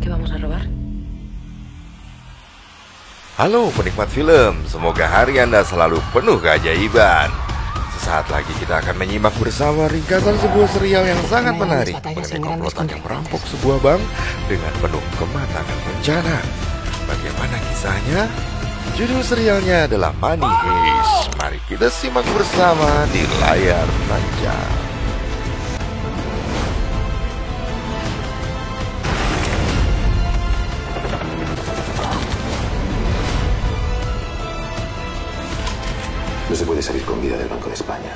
¿Qué vamos a robar? Halo penikmat film, semoga hari Anda selalu penuh keajaiban. Sesaat lagi kita akan menyimak bersama ringkasan sebuah serial yang sangat menarik mengenai komplotan yang merampok sebuah bank dengan penuh kematian dan bencana. Bagaimana kisahnya? Judul serialnya adalah Money Heist. Mari kita simak bersama di layar tancap. No se puede salir con vida del Banco de España.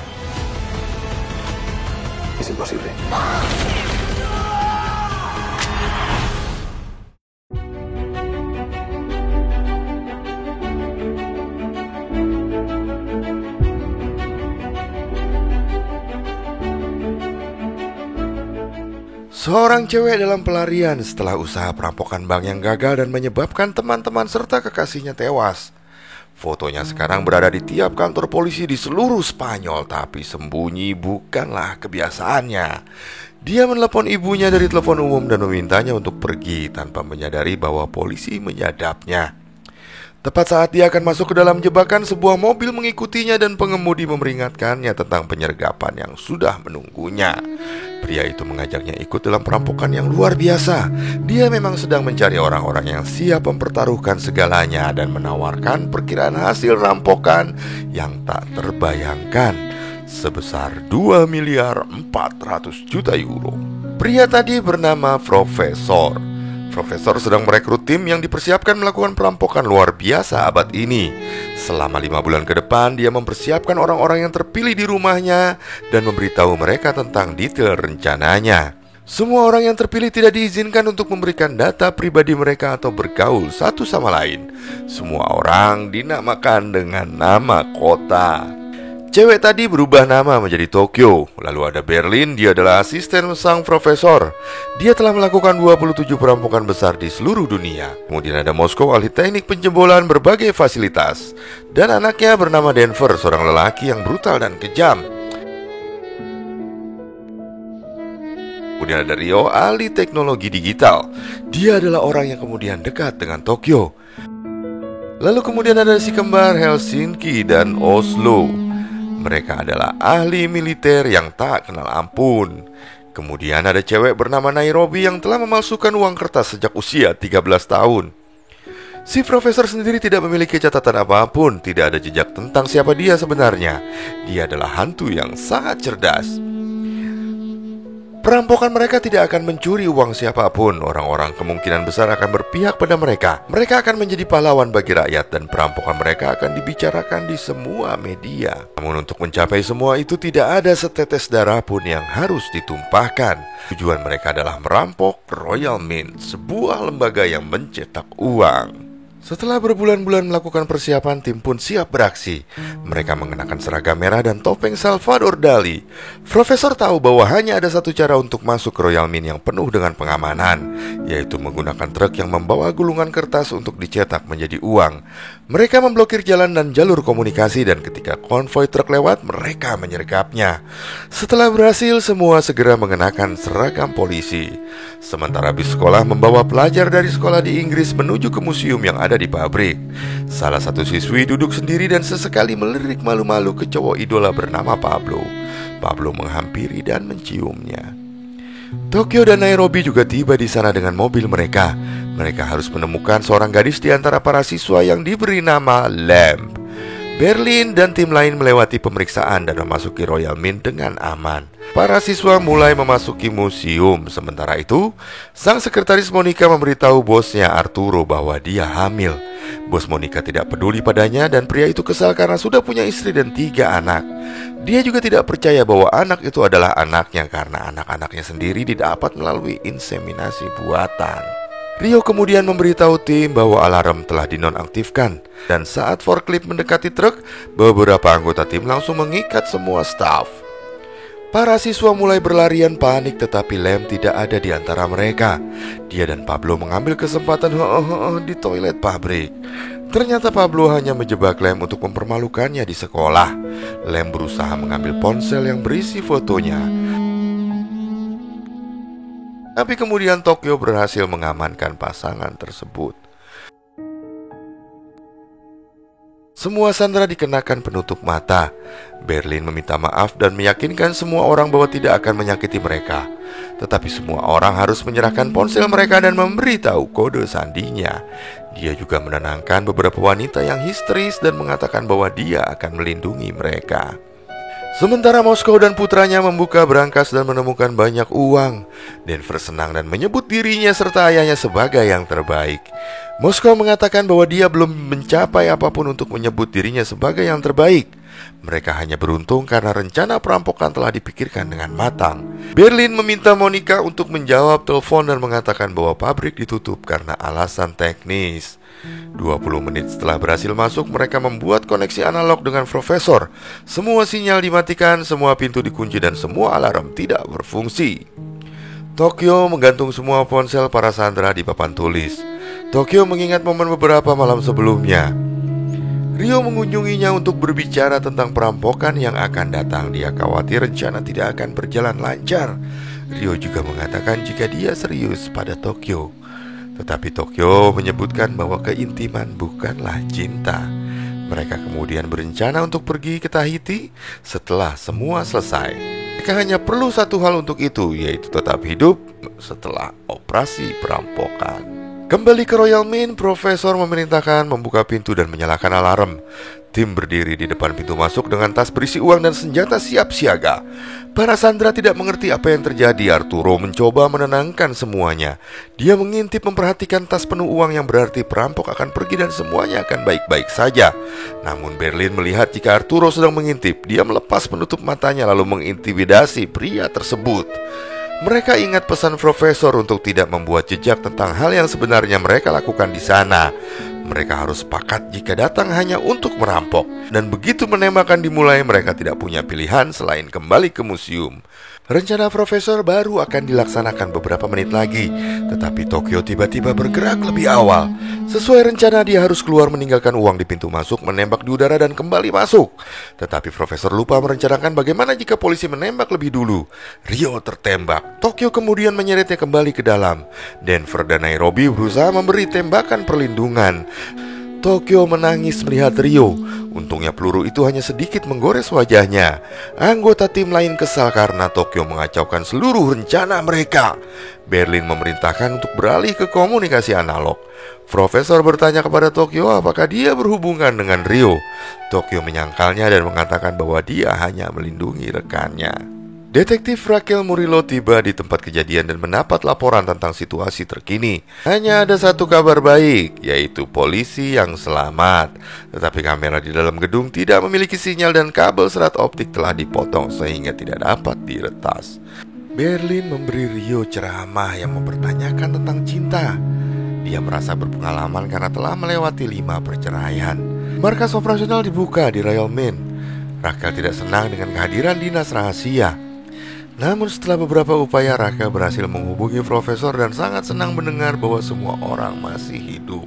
Es imposible. Seorang cewek dalam pelarian setelah usaha perampokan bank yang gagal dan menyebabkan teman-teman serta kekasihnya tewas. Fotonya sekarang berada di tiap kantor polisi di seluruh Spanyol, tapi sembunyi bukanlah kebiasaannya. Dia menelepon ibunya dari telepon umum dan memintanya untuk pergi tanpa menyadari bahwa polisi menyadapnya. Tepat saat dia akan masuk ke dalam jebakan, sebuah mobil mengikutinya dan pengemudi memperingatkannya tentang penyergapan yang sudah menunggunya. Pria itu mengajaknya ikut dalam perampokan yang luar biasa. Dia memang sedang mencari orang-orang yang siap mempertaruhkan segalanya dan menawarkan perkiraan hasil rampokan yang tak terbayangkan sebesar 2 miliar 400 juta euro. Pria tadi bernama Profesor. Profesor sedang merekrut tim yang dipersiapkan melakukan perampokan luar biasa abad ini. Selama 5 bulan ke depan, dia mempersiapkan orang-orang yang terpilih di rumahnya dan memberitahu mereka tentang detail rencananya. Semua orang yang terpilih tidak diizinkan untuk memberikan data pribadi mereka atau bergaul satu sama lain. Semua orang dinamakan dengan nama kota. Cewek tadi berubah nama menjadi Tokyo. Lalu ada Berlin, dia adalah asisten sang profesor. Dia telah melakukan 27 perampokan besar di seluruh dunia. Kemudian ada Moskow, ahli teknik penjebolan berbagai fasilitas. Dan anaknya bernama Denver, seorang lelaki yang brutal dan kejam. Kemudian ada Rio, ahli teknologi digital. Dia adalah orang yang kemudian dekat dengan Tokyo. Lalu kemudian ada si kembar Helsinki dan Oslo. Mereka adalah ahli militer yang tak kenal ampun. Kemudian ada cewek bernama Nairobi yang telah memalsukan uang kertas sejak usia 13 tahun. Si profesor sendiri tidak memiliki catatan apapun, tidak ada jejak tentang siapa dia sebenarnya. Dia adalah hantu yang sangat cerdas. Perampokan mereka tidak akan mencuri uang siapapun. Orang-orang kemungkinan besar akan berpihak pada mereka. Mereka akan menjadi pahlawan bagi rakyat dan perampokan mereka akan dibicarakan di semua media. Namun untuk mencapai semua itu tidak ada setetes darah pun yang harus ditumpahkan. Tujuan mereka adalah merampok Royal Mint, sebuah lembaga yang mencetak uang. Setelah berbulan-bulan melakukan persiapan, tim pun siap beraksi. Mereka mengenakan seragam merah dan topeng Salvador Dali. Profesor tahu bahwa hanya ada satu cara untuk masuk ke Royal Mint yang penuh dengan pengamanan, yaitu menggunakan truk yang membawa gulungan kertas untuk dicetak menjadi uang. Mereka memblokir jalan dan jalur komunikasi, dan ketika konvoi truk lewat, mereka menyergapnya. Setelah berhasil, semua segera mengenakan seragam polisi. Sementara bis sekolah membawa pelajar dari sekolah di Inggris menuju ke museum yang ada di pabrik. Salah satu siswi duduk sendiri dan sesekali melirik malu-malu ke cowok idola bernama Pablo. Pablo menghampiri dan menciumnya. Tokyo dan Nairobi juga tiba di sana dengan mobil mereka. Mereka harus menemukan seorang gadis di antara para siswa yang diberi nama Lamb. Berlin dan tim lain melewati pemeriksaan dan memasuki Royal Mint dengan aman. Para siswa mulai memasuki museum. Sementara itu, sang sekretaris Monica memberitahu bosnya Arturo bahwa dia hamil. Bos Monica tidak peduli padanya dan pria itu kesal karena sudah punya istri dan 3 anak. Dia juga tidak percaya bahwa anak itu adalah anaknya karena anak-anaknya sendiri didapat melalui inseminasi buatan. Rio kemudian memberitahu tim bahwa alarm telah dinonaktifkan. Dan saat forklift mendekati truk, beberapa anggota tim langsung mengikat semua staf. Para siswa mulai berlarian panik, tetapi Lem tidak ada di antara mereka. Dia dan Pablo mengambil kesempatan di toilet pabrik. Ternyata Pablo hanya menjebak Lem untuk mempermalukannya di sekolah. Lem berusaha mengambil ponsel yang berisi fotonya. Tapi kemudian Tokyo berhasil mengamankan pasangan tersebut. Semua sandera dikenakan penutup mata. Berlin meminta maaf dan meyakinkan semua orang bahwa tidak akan menyakiti mereka. Tetapi semua orang harus menyerahkan ponsel mereka dan memberitahu kode sandinya. Dia juga menenangkan beberapa wanita yang histeris dan mengatakan bahwa dia akan melindungi mereka. Sementara Moskow dan putranya membuka berangkas dan menemukan banyak uang. Denver senang dan menyebut dirinya serta ayahnya sebagai yang terbaik. Moskow mengatakan bahwa dia belum mencapai apapun untuk menyebut dirinya sebagai yang terbaik. Mereka hanya beruntung karena rencana perampokan telah dipikirkan dengan matang. Berlin meminta Monica untuk menjawab telepon dan mengatakan bahwa pabrik ditutup karena alasan teknis. 20 menit setelah berhasil masuk, mereka membuat koneksi analog dengan profesor. Semua sinyal dimatikan, semua pintu dikunci dan semua alarm tidak berfungsi. Tokyo menggantung semua ponsel para sandera di papan tulis. Tokyo mengingat momen beberapa malam sebelumnya. Rio mengunjunginya untuk berbicara tentang perampokan yang akan datang. Dia khawatir rencana tidak akan berjalan lancar. Rio juga mengatakan jika dia serius pada Tokyo. Tetapi Tokyo menyebutkan bahwa keintiman bukanlah cinta. Mereka kemudian berencana untuk pergi ke Tahiti setelah semua selesai. Mereka hanya perlu satu hal untuk itu, yaitu tetap hidup setelah operasi perampokan. Kembali ke Royal Mint, Profesor memerintahkan membuka pintu dan menyalakan alarm. Tim berdiri di depan pintu masuk dengan tas berisi uang dan senjata siap siaga. Para sandera tidak mengerti apa yang terjadi. Arturo mencoba menenangkan semuanya. Dia mengintip memperhatikan tas penuh uang yang berarti perampok akan pergi dan semuanya akan baik-baik saja. Namun Berlin melihat jika Arturo sedang mengintip. Dia melepas penutup matanya lalu mengintimidasi pria tersebut. Mereka ingat pesan profesor untuk tidak membuat jejak tentang hal yang sebenarnya mereka lakukan di sana. Mereka harus sepakat jika datang hanya untuk merampok. Dan begitu penembakan dimulai, mereka tidak punya pilihan selain kembali ke museum. Rencana profesor baru akan dilaksanakan beberapa menit lagi. Tetapi Tokyo tiba-tiba bergerak lebih awal. Sesuai rencana dia harus keluar meninggalkan uang di pintu masuk, menembak di udara dan kembali masuk. Tetapi profesor lupa merencanakan bagaimana jika polisi menembak lebih dulu. Rio tertembak. Tokyo kemudian menyeretnya kembali ke dalam. Denver dan Nairobi berusaha memberi tembakan perlindungan. Tokyo menangis melihat Rio. Untungnya peluru itu hanya sedikit menggores wajahnya. Anggota tim lain kesal karena Tokyo mengacaukan seluruh rencana mereka. Berlin memerintahkan untuk beralih ke komunikasi analog. Profesor bertanya kepada Tokyo apakah dia berhubungan dengan Rio. Tokyo menyangkalnya dan mengatakan bahwa dia hanya melindungi rekannya. Detektif Raquel Murillo tiba di tempat kejadian dan mendapat laporan tentang situasi terkini. Hanya ada satu kabar baik, yaitu polisi yang selamat. Tetapi kamera di dalam gedung tidak memiliki sinyal dan kabel serat optik telah dipotong sehingga tidak dapat diretas. Berlin memberi Rio ceramah yang mempertanyakan tentang cinta. Dia merasa berpengalaman karena telah melewati 5 perceraian. Markas operasional dibuka di Royal Mint. Raquel tidak senang dengan kehadiran dinas rahasia. Namun setelah beberapa upaya, Raquel berhasil menghubungi profesor dan sangat senang mendengar bahwa semua orang masih hidup.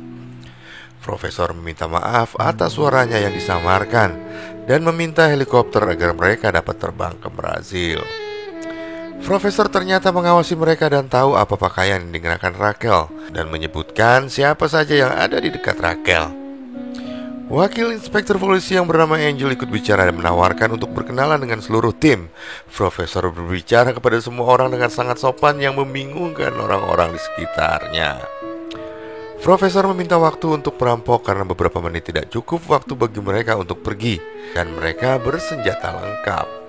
Profesor meminta maaf atas suaranya yang disamarkan dan meminta helikopter agar mereka dapat terbang ke Brazil. Profesor ternyata mengawasi mereka dan tahu apa pakaian yang dikenakan Raquel dan menyebutkan siapa saja yang ada di dekat Raquel. Wakil inspektur polisi yang bernama Angel ikut bicara dan menawarkan untuk berkenalan dengan seluruh tim. Profesor berbicara kepada semua orang dengan sangat sopan yang membingungkan orang-orang di sekitarnya. Profesor meminta waktu untuk perampok karena beberapa menit tidak cukup waktu bagi mereka untuk pergi, dan mereka bersenjata lengkap.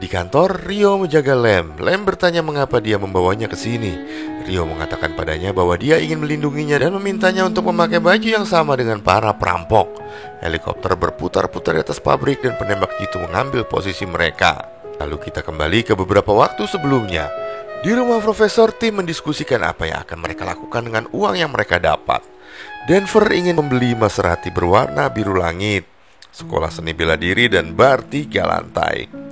Di kantor, Rio menjaga Lem. Lem bertanya mengapa dia membawanya ke sini. Rio mengatakan padanya bahwa dia ingin melindunginya dan memintanya untuk memakai baju yang sama dengan para perampok. Helikopter berputar-putar di atas pabrik dan penembak jitu mengambil posisi mereka. Lalu kita kembali ke beberapa waktu sebelumnya. Di rumah profesor, tim mendiskusikan apa yang akan mereka lakukan dengan uang yang mereka dapat. Denver ingin membeli Maserati berwarna biru langit, sekolah seni bela diri, dan bar 3 lantai.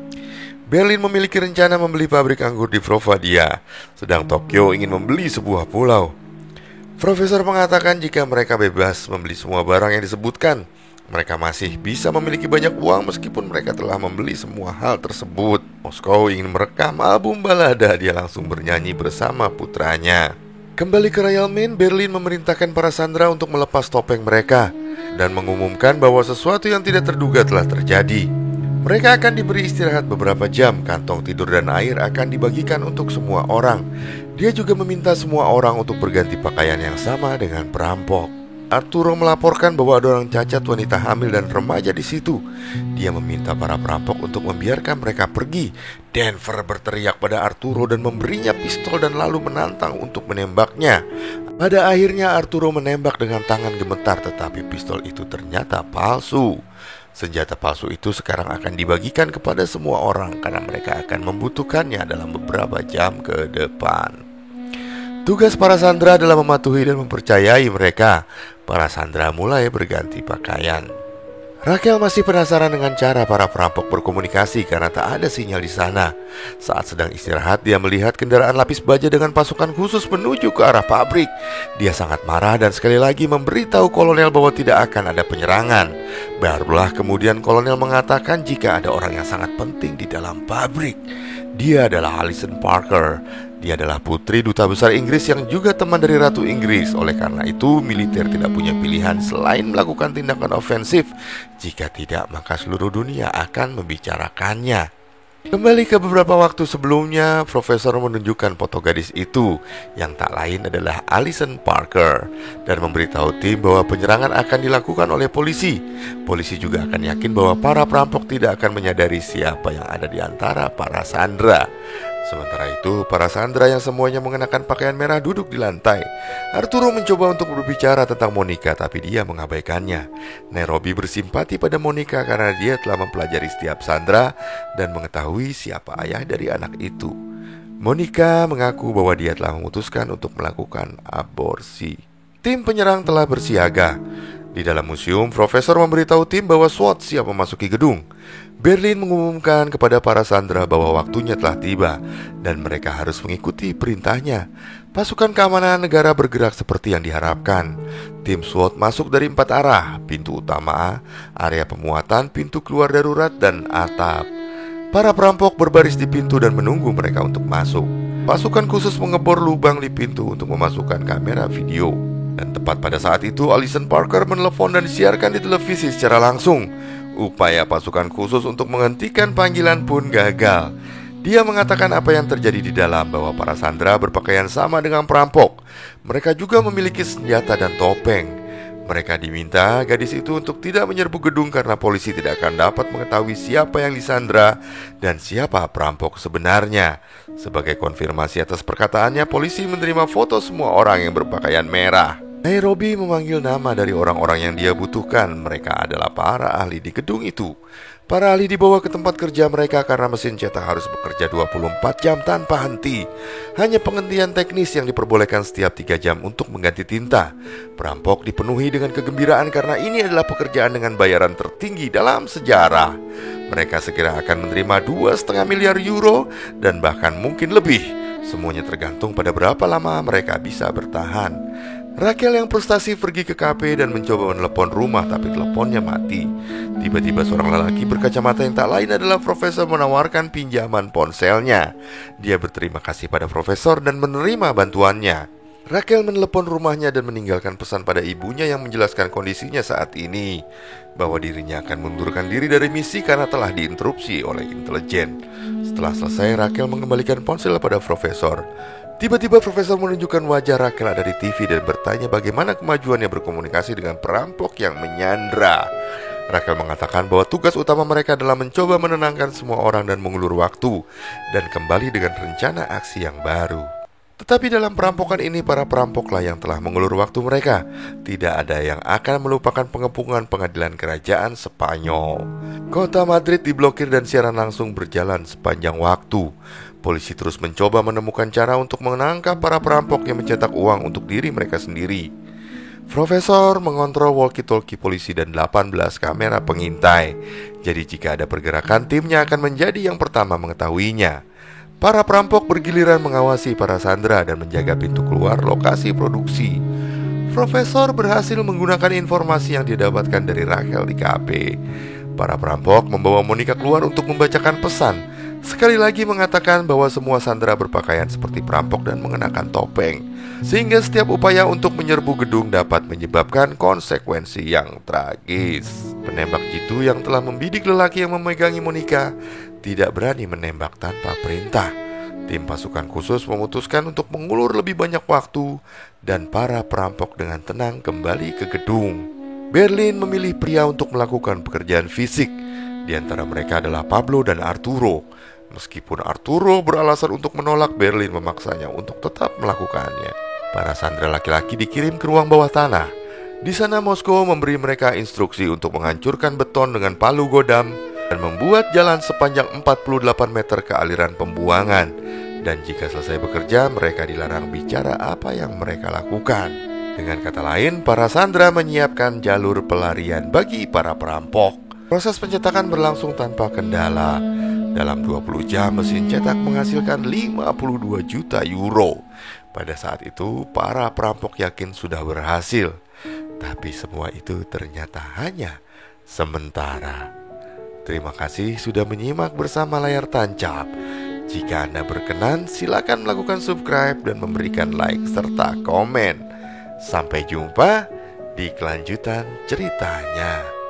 Berlin memiliki rencana membeli pabrik anggur di Provadia, sedang Tokyo ingin membeli sebuah pulau. Profesor mengatakan jika mereka bebas membeli semua barang yang disebutkan, Mereka masih bisa memiliki banyak uang meskipun mereka telah membeli semua hal tersebut. Moskow ingin merekam album balada, dia langsung bernyanyi bersama putranya. Kembali ke Royal Mint, Berlin memerintahkan para sandera untuk melepas topeng mereka dan mengumumkan bahwa sesuatu yang tidak terduga telah terjadi. Mereka akan diberi istirahat beberapa jam, kantong tidur dan air akan dibagikan untuk semua orang. Dia juga meminta semua orang untuk berganti pakaian yang sama dengan perampok. Arturo melaporkan bahwa ada orang cacat, wanita hamil dan remaja di situ. Dia meminta para perampok untuk membiarkan mereka pergi. Denver berteriak pada Arturo dan memberinya pistol dan lalu menantang untuk menembaknya. Pada akhirnya Arturo menembak dengan tangan gemetar, tetapi pistol itu ternyata palsu. Senjata palsu itu sekarang akan dibagikan kepada semua orang karena mereka akan membutuhkannya dalam beberapa jam ke depan. Tugas para sandera adalah mematuhi dan mempercayai mereka. Para sandera mulai berganti pakaian. Raquel masih penasaran dengan cara para perampok berkomunikasi karena tak ada sinyal di sana. Saat sedang istirahat, dia melihat kendaraan lapis baja dengan pasukan khusus menuju ke arah pabrik. Dia sangat marah dan sekali lagi memberitahu kolonel bahwa tidak akan ada penyerangan. Barulah kemudian kolonel mengatakan jika ada orang yang sangat penting di dalam pabrik. Dia adalah Alison Parker. Dia adalah putri duta besar Inggris yang juga teman dari Ratu Inggris. Oleh karena itu, militer tidak punya pilihan selain melakukan tindakan ofensif. Jika tidak, maka seluruh dunia akan membicarakannya. Kembali ke beberapa waktu sebelumnya, Profesor menunjukkan foto gadis itu yang tak lain adalah Alison Parker dan memberitahu tim bahwa penyerangan akan dilakukan oleh polisi. Polisi juga akan yakin bahwa para perampok tidak akan menyadari siapa yang ada di antara para sandera. Sementara itu, para sandera yang semuanya mengenakan pakaian merah duduk di lantai. Arturo mencoba untuk berbicara tentang Monica, tapi dia mengabaikannya. Nairobi bersimpati pada Monica karena dia telah mempelajari setiap sandera dan mengetahui siapa ayah dari anak itu. Monica mengaku bahwa dia telah memutuskan untuk melakukan aborsi. Tim penyerang telah bersiaga. Di dalam museum, Profesor memberitahu tim bahwa SWAT siap memasuki gedung. Berlin mengumumkan kepada para sandera bahwa waktunya telah tiba dan mereka harus mengikuti perintahnya. Pasukan keamanan negara bergerak seperti yang diharapkan. Tim SWAT masuk dari 4 arah: pintu utama, area pemuatan, pintu keluar darurat, dan atap. Para perampok berbaris di pintu dan menunggu mereka untuk masuk. Pasukan khusus mengebor lubang di pintu untuk memasukkan kamera video. Dan tepat pada saat itu, Alison Parker menelepon dan disiarkan di televisi secara langsung. Upaya pasukan khusus untuk menghentikan panggilan pun gagal. Dia mengatakan apa yang terjadi di dalam, bahwa para sandera berpakaian sama dengan perampok. Mereka juga memiliki senjata dan topeng. Mereka diminta gadis itu untuk tidak menyerbu gedung karena polisi tidak akan dapat mengetahui siapa yang disandera dan siapa perampok sebenarnya. Sebagai konfirmasi atas perkataannya, polisi menerima foto semua orang yang berpakaian merah. Nairobi memanggil nama dari orang-orang yang dia butuhkan. Mereka adalah para ahli di gedung itu. Para ahli dibawa ke tempat kerja mereka karena mesin cetak harus bekerja 24 jam tanpa henti. Hanya penghentian teknis yang diperbolehkan setiap 3 jam untuk mengganti tinta. Perampok dipenuhi dengan kegembiraan karena ini adalah pekerjaan dengan bayaran tertinggi dalam sejarah. Mereka segera akan menerima 2,5 miliar euro dan bahkan mungkin lebih. Semuanya tergantung pada berapa lama mereka bisa bertahan. Raquel yang frustasi pergi ke kafe dan mencoba menelepon rumah, tapi teleponnya mati. Tiba-tiba seorang lelaki berkacamata yang tak lain adalah Profesor menawarkan pinjaman ponselnya. Dia berterima kasih pada Profesor dan menerima bantuannya. Raquel menelepon rumahnya dan meninggalkan pesan pada ibunya yang menjelaskan kondisinya saat ini, bahwa dirinya akan mengundurkan diri dari misi karena telah diinterupsi oleh intelijen. Setelah selesai, Raquel mengembalikan ponsel pada Profesor. Tiba-tiba Profesor menunjukkan wajah Raquel ada di TV dan bertanya bagaimana kemajuannya berkomunikasi dengan perampok yang menyandra. Raquel mengatakan bahwa tugas utama mereka adalah mencoba menenangkan semua orang dan mengulur waktu dan kembali dengan rencana aksi yang baru. Tetapi dalam perampokan ini, para perampoklah yang telah mengulur waktu mereka. Tidak ada yang akan melupakan pengepungan pengadilan kerajaan Spanyol. Kota Madrid diblokir dan siaran langsung berjalan sepanjang waktu. Polisi terus mencoba menemukan cara untuk menangkap para perampok yang mencetak uang untuk diri mereka sendiri. Profesor mengontrol walkie-talkie polisi dan 18 kamera pengintai. Jadi jika ada pergerakan, timnya akan menjadi yang pertama mengetahuinya. Para perampok bergiliran mengawasi para sandera dan menjaga pintu keluar lokasi produksi. Profesor berhasil menggunakan informasi yang didapatkan dari Rachel di kafe. Para perampok membawa Monica keluar untuk membacakan pesan. Sekali lagi mengatakan bahwa semua sandera berpakaian seperti perampok dan mengenakan topeng, sehingga setiap upaya untuk menyerbu gedung dapat menyebabkan konsekuensi yang tragis. Penembak jitu yang telah membidik lelaki yang memegangi Monica tidak berani menembak tanpa perintah. Tim pasukan khusus memutuskan untuk mengulur lebih banyak waktu, dan para perampok dengan tenang kembali ke gedung. Berlin memilih pria untuk melakukan pekerjaan fisik. Di antara mereka adalah Pablo dan Arturo. Meskipun Arturo beralasan untuk menolak, Berlin memaksanya untuk tetap melakukannya. Para sandera laki-laki dikirim ke ruang bawah tanah. Di sana Moskow memberi mereka instruksi untuk menghancurkan beton dengan palu godam dan membuat jalan sepanjang 48 meter ke aliran pembuangan. Dan jika selesai bekerja, mereka dilarang bicara apa yang mereka lakukan. Dengan kata lain, para sandera menyiapkan jalur pelarian bagi para perampok. Proses pencetakan berlangsung tanpa kendala. Dalam 20 jam, mesin cetak menghasilkan 52 juta euro. Pada saat itu, para perampok yakin sudah berhasil. Tapi semua itu ternyata hanya sementara. Terima kasih sudah menyimak bersama layar tancap. Jika Anda berkenan, silakan melakukan subscribe dan memberikan like serta komen. Sampai jumpa di kelanjutan ceritanya.